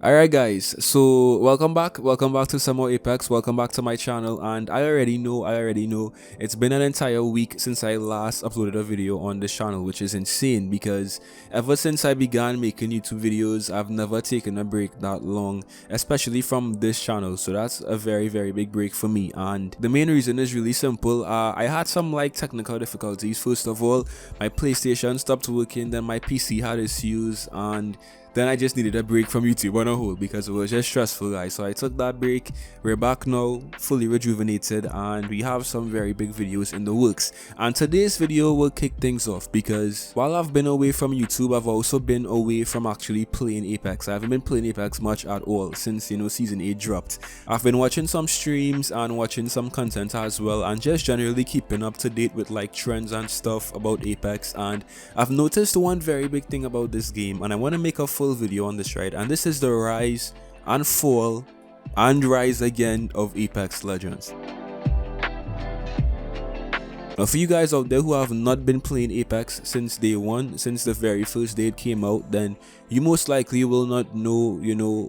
Alright guys, so welcome back to some more Apex, welcome back to my channel. And I already know it's been an entire week since I last uploaded a video on this channel, which is insane because ever since I began making YouTube videos, I've never taken a break that long, especially from this channel. So that's a very big break for me, and the main reason is really simple. I had some technical difficulties. First of all, my PlayStation stopped working, then my PC had issues, and then I just needed a break from YouTube on a whole because it was just stressful, guys. So I took that break. We're back now, fully rejuvenated, and we have some very big videos in the works. And today's video will kick things off because while I've been away from YouTube, I've also been away from actually playing Apex. I haven't been playing Apex much at all since, Season 8 dropped. I've been watching some streams and watching some content as well, and just generally keeping up to date with trends and stuff about Apex. And I've noticed one very big thing about this game, and I want to make a full video on this, right? And this is the rise and fall and rise again of Apex Legends. Now, for you guys out there who have not been playing Apex since day one, since the very first day it came out, then you most likely will not know,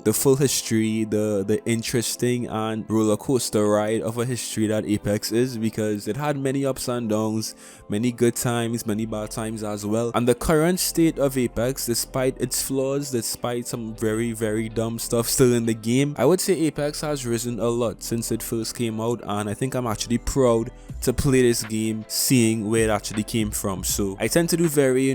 the full history, the interesting and roller coaster ride of a history that Apex is, because it had many ups and downs, many good times, many bad times as well. And the current state of Apex, despite its flaws, despite some very dumb stuff still in the game, I would say Apex has risen a lot since it first came out, and I think I'm actually proud to play this game seeing where it actually came from. So I tend to do very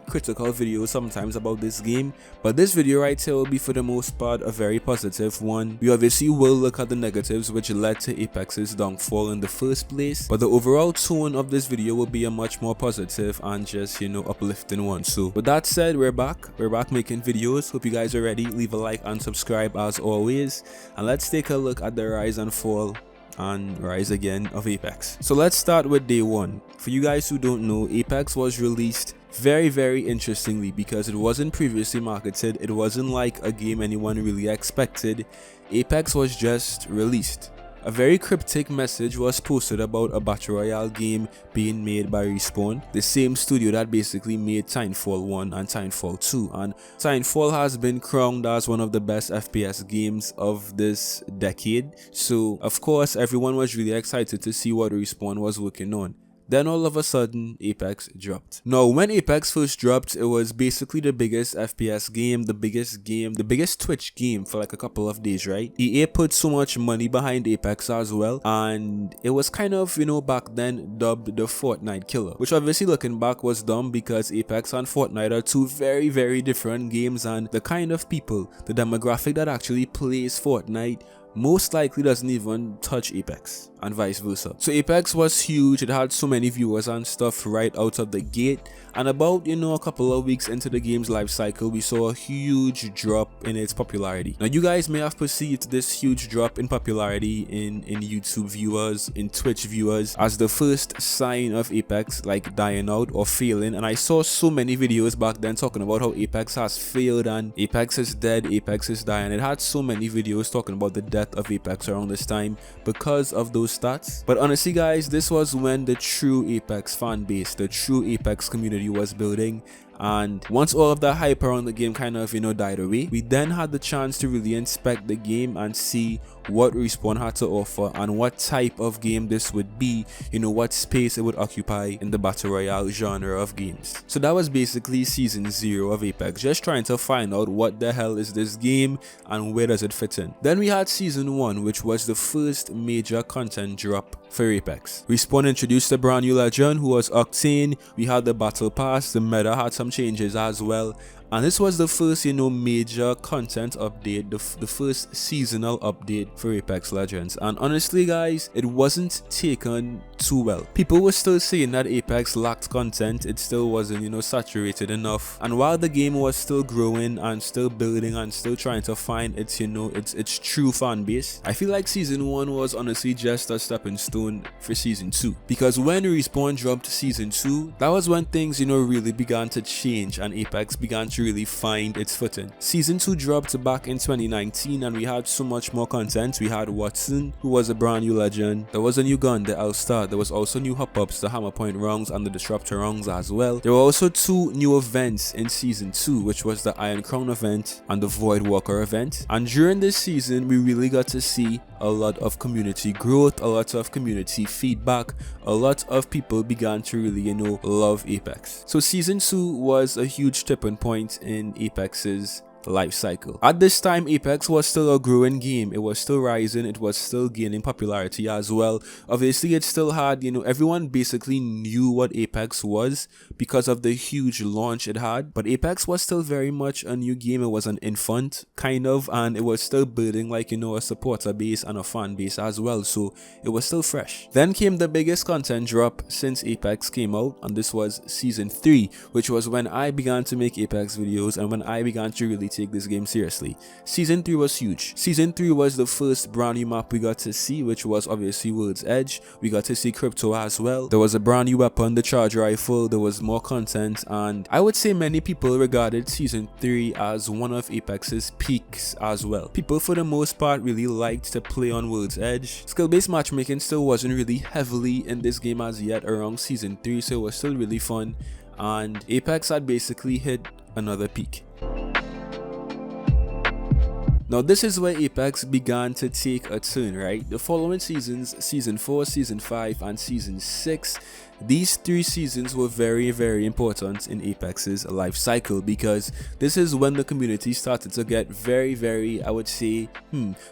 critical videos sometimes about this game, but this video right here will be for the most part a very positive one. We obviously will look at the negatives which led to Apex's downfall in the first place, but the overall tone of this video will be a much more positive and just uplifting one. So with that said, we're back making videos. Hope you guys are ready. Leave a like and subscribe as always, and let's take a look at the rise and fall and rise again of Apex. So let's start with day one. For you guys who don't know, Apex was released very interestingly because it wasn't previously marketed. It wasn't like a game anyone really expected. Apex was just released. A very cryptic message was posted about a Battle Royale game being made by Respawn, the same studio that basically made Titanfall 1 and Titanfall 2, and Titanfall has been crowned as one of the best FPS games of this decade. So of course everyone was really excited to see what Respawn was working on. Then all of a sudden, Apex dropped. Now, when Apex first dropped, it was basically the biggest FPS game, the biggest Twitch game for a couple of days, right? EA put so much money behind Apex as well, and it was kind of, back then dubbed the Fortnite killer, which obviously looking back was dumb because Apex and Fortnite are two very different games, and the kind of people, the demographic that actually plays Fortnite most likely doesn't even touch Apex, and vice versa. So Apex was huge. It had so many viewers and stuff right out of the gate, and about a couple of weeks into the game's life cycle, we saw a huge drop in its popularity. Now you guys may have perceived this huge drop in popularity in YouTube viewers, in Twitch viewers, as the first sign of Apex dying out or failing, and I saw so many videos back then talking about how Apex has failed and Apex is dead, Apex is dying. It had so many videos talking about the death of Apex around this time because of those stats. But honestly guys, this was when the true Apex fan base, the true Apex community was building. And once all of the hype around the game kind of died away, we then had the chance to really inspect the game and see what Respawn had to offer and what type of game this would be, what space it would occupy in the Battle Royale genre of games. So that was basically season 0 of Apex, just trying to find out what the hell is this game and where does it fit in. Then we had season 1, which was the first major content drop for Apex. Respawn introduced a brand new legend who was Octane. We had the battle pass, the meta had some changes as well, and this was the first major content update, the first seasonal update for Apex Legends. And honestly guys, it wasn't taken too well. People were still saying that Apex lacked content, it still wasn't saturated enough, and while the game was still growing and still building and still trying to find its its true fan base, I feel like season 1 was honestly just a stepping stone for season 2, because when Respawn dropped season 2, that was when things really began to change and Apex began to really find its footing. Season 2 dropped back in 2019 and we had so much more content. We had Watson, who was a brand new legend. There was a new gun, the L-Star. There was also new hop-ups, the Hammer Point rungs and the Disruptor rungs as well. There were also 2 new events in Season 2, which was the Iron Crown event and the Void Walker event. And during this season, we really got to see a lot of community growth, a lot of community feedback, a lot of people began to really, love Apex. So Season 2 was a huge tipping point in Apex's life cycle. At this time, Apex was still a growing game. It was still rising. It was still gaining popularity as well. Obviously, it still had, everyone basically knew what Apex was because of the huge launch it had. But Apex was still very much a new game. It was an infant, kind of, and it was still building like, a supporter base and a fan base as well. So it was still fresh. Then came the biggest content drop since Apex came out, and this was Season 3, which was when I began to make Apex videos and when I began to really take this game seriously. Season 3 was huge. Season 3 was the first brand new map we got to see, which was obviously World's Edge. We got to see Crypto as well. There was a brand new weapon, the Charge Rifle. There was more content, and I would say many people regarded Season 3 as one of Apex's peaks as well. People for the most part really liked to play on World's Edge. Skill-based matchmaking still wasn't really heavily in this game as yet around Season 3, so it was still really fun, and Apex had basically hit another peak. Now this is where Apex began to take a turn, right? The following seasons, Season 4, Season 5 and Season 6, these 3 seasons were very, very important in Apex's life cycle because this is when the community started to get very, very, I would say,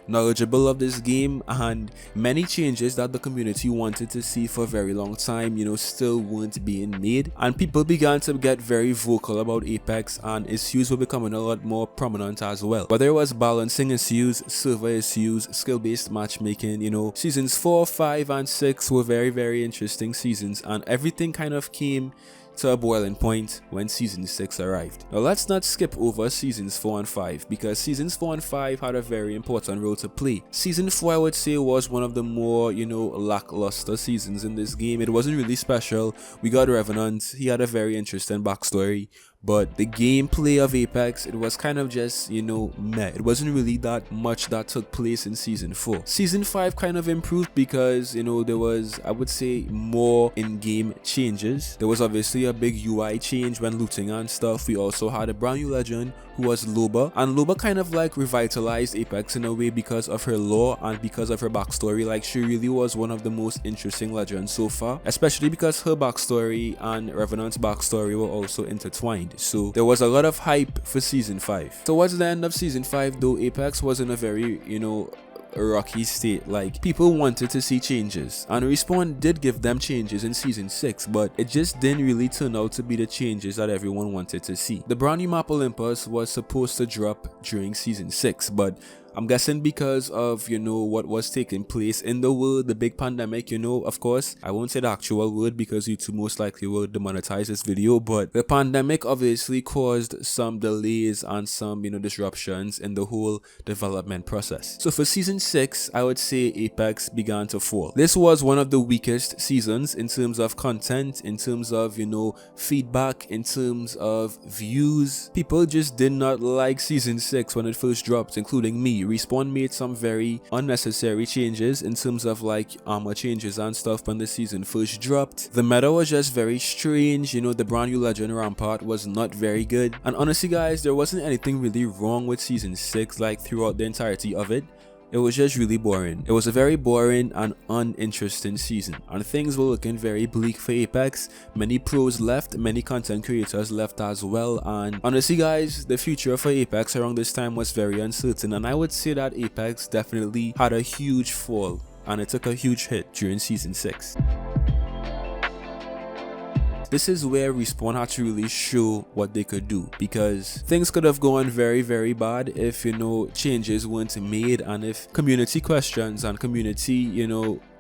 knowledgeable of this game, and many changes that the community wanted to see for a very long time, still weren't being made, and people began to get very vocal about Apex and issues were becoming a lot more prominent as well. Whether it was balancing issues, server issues, skill-based matchmaking, seasons 4, 5 and 6 were very, very interesting seasons, and everything kind of came to a boiling point when Season 6 arrived. Now let's not skip over Seasons 4 and 5 because Seasons 4 and 5 had a very important role to play. Season 4 I would say was one of the more, lackluster seasons in this game. It wasn't really special. We got Revenant, he had a very interesting backstory, but the gameplay of Apex, it was kind of just, meh. It wasn't really that much that took place in Season 4. Season 5 kind of improved because, there was, I would say, more in-game changes. There was obviously a big UI change when looting and stuff. We also had a brand new legend who was Loba, and Loba kind of like revitalized Apex in a way because of her lore and because of her backstory. Like, she really was one of the most interesting legends so far, especially because her backstory and Revenant's backstory were also intertwined. So there was a lot of hype for Season 5. Towards the end of Season 5 though, Apex was in a very, rocky state. Like, people wanted to see changes, and Respawn did give them changes in Season 6, but it just didn't really turn out to be the changes that everyone wanted to see. The brand new map Olympus was supposed to drop during Season 6, but I'm guessing because of, what was taking place in the world, the big pandemic, of course, I won't say the actual word because YouTube most likely will demonetize this video, but the pandemic obviously caused some delays and some, disruptions in the whole development process. So for Season 6, I would say Apex began to fall. This was one of the weakest seasons in terms of content, in terms of, feedback, in terms of views. People just did not like Season 6 when it first dropped, including me. Respawn made some very unnecessary changes in terms of like armor changes and stuff when the season first dropped. The meta was just very strange, the brand new legend Rampart was not very good, and honestly guys, there wasn't anything really wrong with Season 6 like throughout the entirety of it. It was just really boring. It was a very boring and uninteresting season, and things were looking very bleak for Apex. Many pros left, many content creators left as well, and honestly guys, the future for Apex around this time was very uncertain, and I would say that Apex definitely had a huge fall, and it took a huge hit during Season 6. This is where Respawn had to really show what they could do, because things could have gone very, very bad if, changes weren't made and if community questions and community,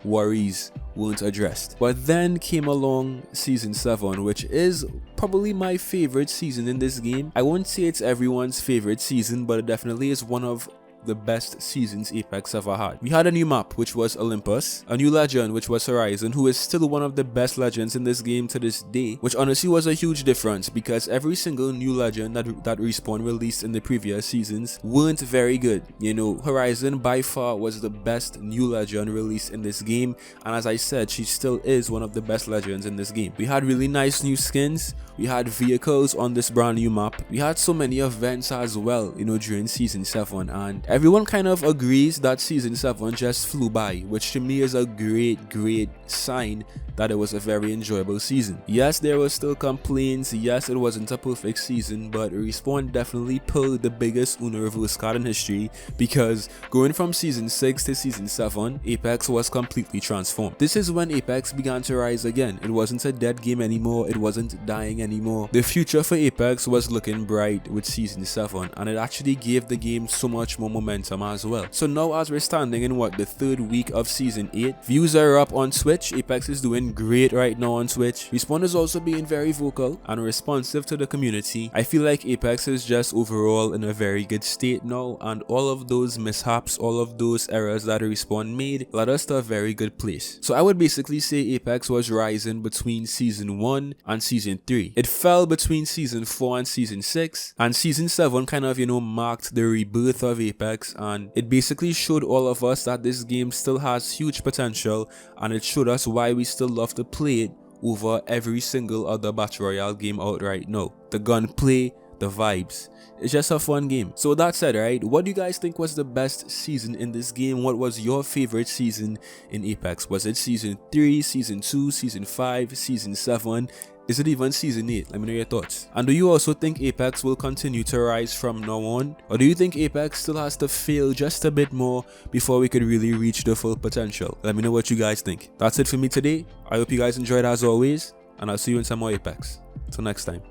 worries weren't addressed. But then came along Season 7, which is probably my favorite season in this game. I won't say it's everyone's favorite season, but it definitely is one of the best seasons Apex ever had. We had a new map, which was Olympus, a new legend, which was Horizon, who is still one of the best legends in this game to this day, which honestly was a huge difference because every single new legend that Respawn released in the previous seasons weren't very good. You know, Horizon by far was the best new legend released in this game, and as I said, she still is one of the best legends in this game. We had really nice new skins, we had vehicles on this brand new map, we had so many events as well, you know, during season 7, and everyone kind of agrees that season 7 just flew by, which to me is a great sign that it was a very enjoyable season. Yes, there were still complaints, yes, it wasn't a perfect season, but Respawn definitely pulled the biggest Uno reverse card in history, because going from season 6 to season 7, Apex was completely transformed. This is when Apex began to rise again. It wasn't a dead game anymore, it wasn't dying anymore. The future for Apex was looking bright with season 7, and it actually gave the game so much more momentum as well. So now as we're standing in what, the 3rd week of season 8, views are up on Twitch. Apex is doing great right now on Twitch. Respawn is also being very vocal and responsive to the community. I feel like Apex is just overall in a very good state now, and all of those mishaps, all of those errors that Respawn made led us to a very good place. So I would basically say Apex was rising between season 1 and season 3. It fell between season 4 and season 6, and season 7 kind of, you know, marked the rebirth of Apex, and it basically showed all of us that this game still has huge potential, and it showed us why we still love to play it over every single other Battle Royale game out right now. The gunplay, the vibes. It's just a fun game. So with that said, right, what do you guys think was the best season in this game? What was your favorite season in Apex? Was it season 3, season 2, season 5, season 7? Is it even season 8? Let me know your thoughts. And do you also think Apex will continue to rise from now on? Or do you think Apex still has to fail just a bit more before we could really reach the full potential? Let me know what you guys think. That's it for me today. I hope you guys enjoyed as always, and I'll see you in some more Apex. Till next time.